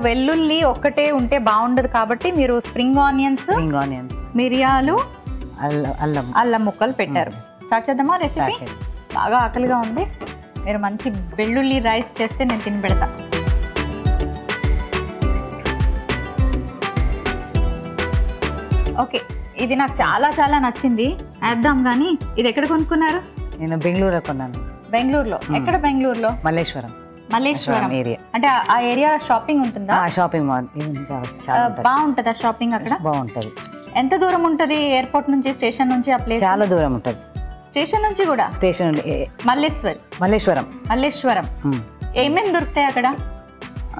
వెల్లుల్లి ఒక్కటే ఉంటే బాగుండదు కాబట్టి మీరు స్ప్రింగ్ ఆనియన్స్ మిరియాలు అల్లం ముక్కలు పెట్టారు. స్టార్ట్ చేద్దామా రెసిపీ? బాగా ఆకలిగా ఉంది. మీరు మంచి వెల్లుల్లి రైస్ చేస్తే నేను తిని పెడతా. ఓకే, ఇది నాకు చాలా చాలా నచ్చింది. వేద్దాం. కానీ ఇది ఎక్కడ కొనుక్కున్నారు? నేను బెంగళూరులో కొన్నాను. బెంగళూరులో? ఎక్కడ బెంగళూరులో? మల్లేశ్వరం ఏరియా. అంటే ఆ ఏరియా షాపింగ్ ఉంటుందా? షాపింగ్ మాల్ బాగుంటుందా షాపింగ్ అక్కడ? బాగుంటది. ఎంత దూరం ఉంటది ఎయిర్పోర్ట్ నుంచి, స్టేషన్ నుంచి? ఆ ప్లేస్ చాలా దూరం ఉంటది. స్టేషన్ నుంచి కూడా? స్టేషన్ మల్లేశ్వరం. ఏమేమి దొరుకుతాయి అక్కడ?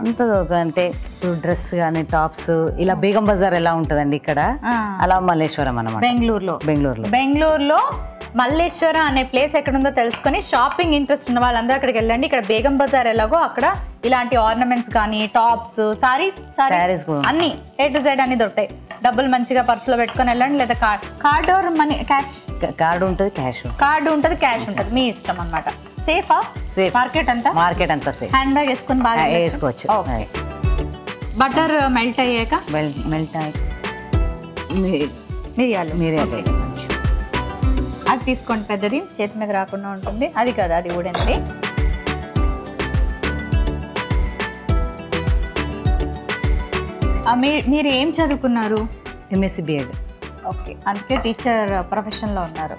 అంత అంటే ఇప్పుడు డ్రెస్ కానీ టాప్స్ ఇలా బేగం బజార్ ఎలా ఉంటదండి ఇక్కడ, అలా మల్లేశ్వరం అన్నమాట. బెంగళూరులో మల్లేశ్వరం అనే ప్లేస్ ఎక్కడుందో తెలుసుకొని షాపింగ్ ఇంట్రెస్ట్ ఉన్న వాళ్ళందరూ అక్కడికి వెళ్ళండి. ఇక్కడ బేగం బజార్ ఎలాగో అక్కడ ఇలాంటి ఆర్నమెంట్స్ కానీ టాప్స్, సారీస్ అన్ని A to Z అన్ని దొరుకుతాయి. డబ్బులు మంచిగా పర్సులో పెట్టుకొని వెళ్ళండి. లేదా card or money, cash? Card ఉంటుంది, కార్డు ఉంటుంది, క్యాష్ ఉంటుంది, మీ ఇష్టం అన్నమాట. సేఫా? మార్కెట్ అంతా సేఫ్. హ్యాండ్ బ్యాగ్ వేసుకొని బాగా వేసుకోవచ్చు. బటర్ మెల్ట్ అయ్యాక మిరియాలు అది తీసుకోండి. పెద్దది చేతి మీద రాకుండా ఉంటుంది. అది కదా, అది ఊడండి. మీరు ఏం చదువుకున్నారు? MSc B.Ed. ఓకే, అందుకే టీచర్ ప్రొఫెషన్లో ఉన్నారు.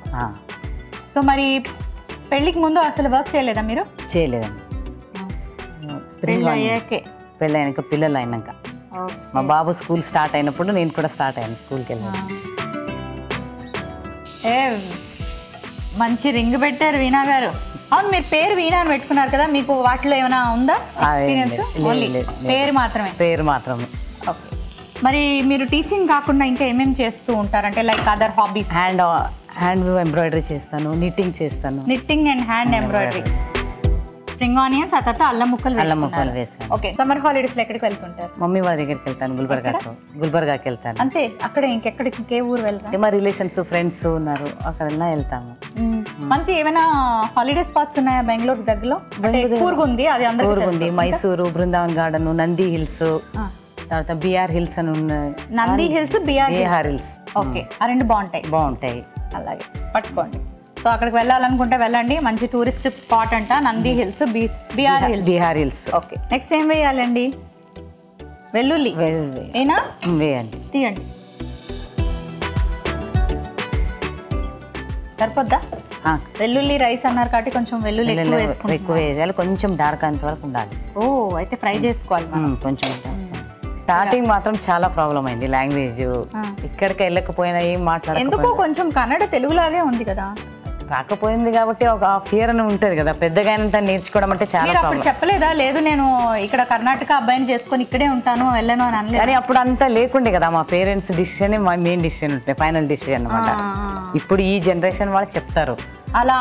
సో మరి పెళ్ళికి ముందు అసలు వర్క్ చేయలేదా మీరు? చేయలేదండి. పెళ్ళైనాక పిల్లలు అయినాక మా బాబు స్కూల్ స్టార్ట్ అయినప్పుడు నేను కూడా స్టార్ట్ అయ్యాను, స్కూల్కి వెళ్ళాను. మంచి రింగ్ పెట్టారు వీణా గారు. అవును, మీరు పేరు వీణా అని పెట్టుకున్నారు కదా, మీకు వాటిలో ఏమైనా ఉందా ఎక్స్పీరియన్స్? పేరు మాత్రమే. ఓకే, మరి మీరు టీచింగ్ కాకుండా ఇంకా ఏమేమి చేస్తూ ఉంటారు? అంటే like other hobbies? Hand embroidery చేస్తాను, knitting and hand embroidery. Spring onions, ఆ తర్వాత అల్లం ముక్కలు వేస్తాను. ఓకే, సమ్మర్ హాలిడేస్ లో ఎక్కడికి వెళ్తుంటారు? మమ్మీ వాళ్ళ దగ్గరికి వెళ్తాను, గుల్బర్గాకి వెళ్తాను. అంతే? అక్కడ ఇంకెక్కడికి, ఇంకే ఊరు వెళ్తాను? మా రిలేషన్స్ ఫ్రెండ్స్ ఉన్నారు, అక్కడ వెళ్తాము. మంచి ఏమైనా హాలిడే స్పాట్స్ ఉన్నాయా బెంగళూరు దగ్గరలో? కూర్గుంది, అది అందరికీ. మైసూరు, బృందావన్ గార్డెన్, నంది హిల్స్, తర్వాత బిఆర్ హిల్స్ అని ఉన్నాయి. Nandi hills, BR hills. Okay, ఆ రెండు బాగుంటాయి. అలాగే పట్టుకోండి. సో అక్కడికి వెళ్ళాలనుకుంటే వెళ్ళండి. మంచి టూరిస్ట్ స్పాట్ అంట Nandi hills, BR hills. Okay, next ఏం వేయాలండి? వెల్లుల్లి ఏనా? వేయండి, తీయండి. సరిపోద్దా? వెల్లుల్లి రైస్ అన్నారు కాబట్టి కొంచెం వెల్లుల్లి ఎక్కువ వేయాలి. కొంచెం డార్క్ అంత వరకు ఉండాలి. ఓ, అయితే ఫ్రై చేసుకోవాలి మనం కొంచెం. స్టార్టింగ్ మాత్రం చాలా ప్రాబ్లం అయింది, లాంగ్వేజ్ ఇక్కడికి వెళ్ళకపోయినా ఏం మాట్లాడాలి. ఎందుకు కొంచెం కన్నడ తెలుగులాగే ఉంది కదా? రాకపోయింది కాబట్టి ఒక ఫియర్ అని ఉంటుంది కదా, పెద్దగా నేర్చుకోవడం అంటే చాలా ప్రాబ్లం. చెప్పలేదా? లేదు నేను ఇక్కడ కర్ణాటక అబ్బాయిని చేసుకొని ఇక్కడే ఉంటాను, వెళ్ళను అని అనలేదు? కానీ అప్పుడు అంతా లేకుండే కదా, మా పేరెంట్స్ డిసిషన్ మా మెయిన్ డిసిషన్ ఉంటాయి, ఫైనల్ డిసిషన్ అనమాట. ఇప్పుడు ఈ జనరేషన్ వాళ్ళు చెప్తారు అలా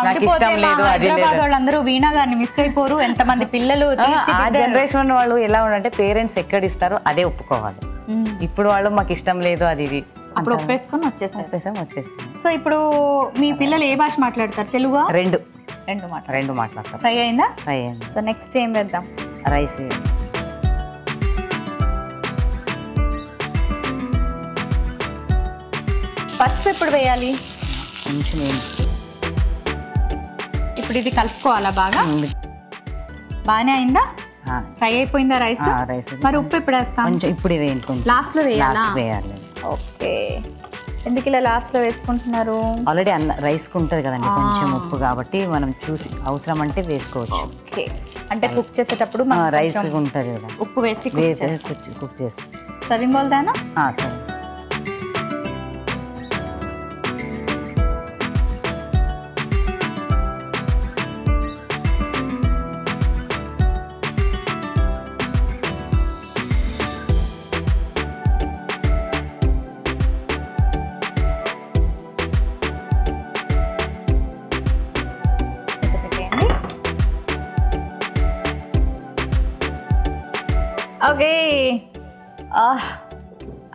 వాళ్ళందరూ వీణా గారిని మిస్ అయిపోరు. ఎంతమంది పిల్లలు ఆ జనరేషన్ వాళ్ళు ఎలా ఉండంటే పేరెంట్స్ ఎక్కడ ఇస్తారో అదే ఒప్పుకోవాలి. ఇప్పుడు వాళ్ళు మాకు ఇష్టం లేదు అది ఇది అప్పుడు ఒప్పేసుకొని వచ్చేసాం. సో ఇప్పుడు మీ పిల్లలు ఏ భాష మాట్లాడతారు? తెలుగు? రెండు మాట్లాడతారు. ఫ్రై అయిందా? సో నెక్స్ట్ ఏం వేద్దాం? రైస్. పసుపు ఎప్పుడు వేయాలి? కొంచెం. ఇప్పుడు ఇది కలుపుకోవాలా? బాగానే అయిందా? ఫ్రై అయిపోయిందా రైస్? మరి ఉప్పు ఎప్పుడు వేస్తాం? ఇప్పుడు వేయండి, లాస్ట్ లో వేయాలి. ఓకే, ఎందుకు ఇలా లాస్ట్ లో వేసుకుంటున్నారు? ఆల్రెడీ రైస్ ఉంటది కదండి కొంచెం ఉప్పు, కాబట్టి మనం చూసి అవసరం అంటే వేసుకోవచ్చు. ఓకే, అంటే కుక్ చేసేటప్పుడు రైస్ ఉంటది కదా, ఉప్పు వేసి కుక్ చేసి. సర్వింగ్ బౌల్ దానా? సరే. ఓకే,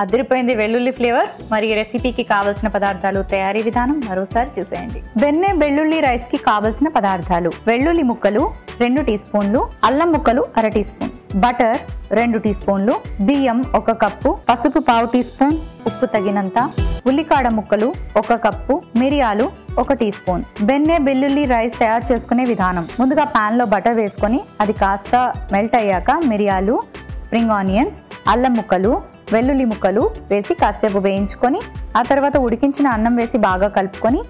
అదిరిపోయింది వెల్లుల్లి ఫ్లేవర్. మరి ఈ రెసిపీకి కావలసిన పదార్థాలు, తయారీ విధానం మరోసారి చూసేయండి. బెన్నె వెల్లుల్లి రైస్ కి కావలసిన పదార్థాలు: వెల్లుల్లి ముక్కలు 2 టీ స్పూన్లు, అల్లం ముక్కలు 1/2 టీ స్పూన్, బటర్ 2 టీ స్పూన్లు, బియ్యం 1 కప్పు, పసుపు 1/2 టీ స్పూన్, ఉప్పు తగినంత, ఉల్లికాడ ముక్కలు 1 కప్పు, మిరియాలు 1 టీ స్పూన్. బెన్నె వెల్లుల్లి రైస్ తయారు చేసుకునే విధానం: ముందుగా పాన్ లో బటర్ వేసుకొని అది కాస్త మెల్ట్ అయ్యాక మిరియాలు, స్ప్రింగ్ ఆనియన్స్, అల్లం ముక్కలు, వెల్లుల్లి ముక్కలు వేసి కాసేపు వేయించుకొని ఆ తర్వాత ఉడికించిన అన్నం వేసి బాగా కలుపుకొని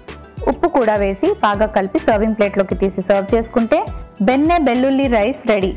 ఉప్పు కూడా వేసి బాగా కలిపి సర్వింగ్ ప్లేట్లోకి తీసి సర్వ్ చేసుకుంటే బెన్నె వెల్లుల్లి రైస్ రెడీ.